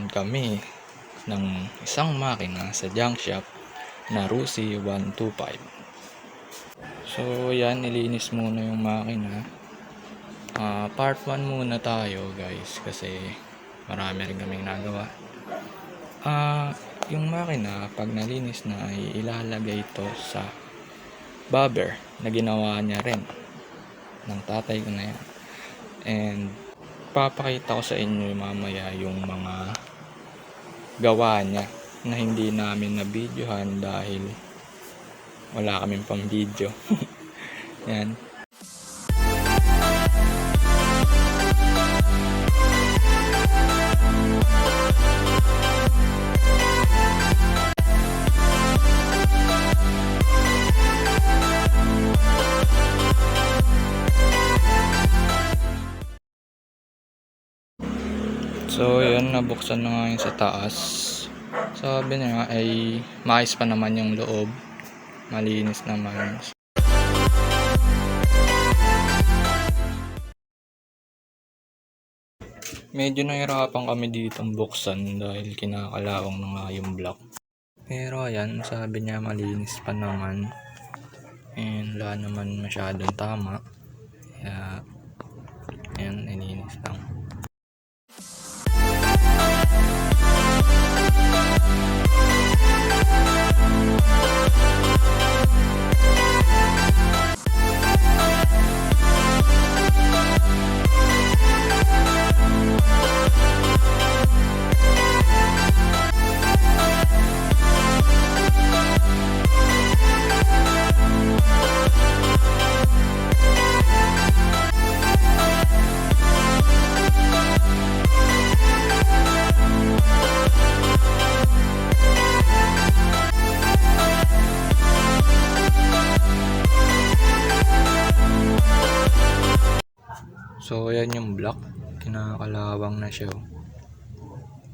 kami ng isang makina sa junk shop na Rusi 125. So yan, nilinis muna yung makina. Part 1 muna tayo guys kasi marami rin kaming nagawa. Yung makina pag nalinis na ay ilalagay ito sa bobber na ginawa niya rin ng tatay ko na yan. And papakita ko sa inyo mamaya yung mga gawa niya na hindi namin na-videohan dahil wala kaming pang video. Yan. So yun, nabuksan na nga yun sa taas. Sabi niya ay maayos pa naman yung loob, malinis naman. Medyo nahirapan kami ditong buksan dahil kinakalawang na nga yung block. Pero ayan, sabi niya malinis pa naman and wala naman masyadong tama, kaya ayan, nilinis lang. So ayan yung block, kinakalawang na siya,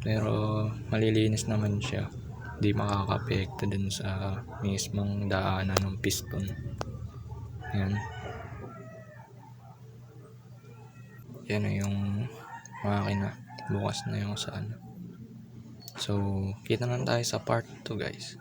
pero malilinis naman siya, di makaka-apekto dun sa mismong daanan ng piston. Ayan, yan na yung makina, bukas na yung sana. So kita na tayo sa part 2 guys.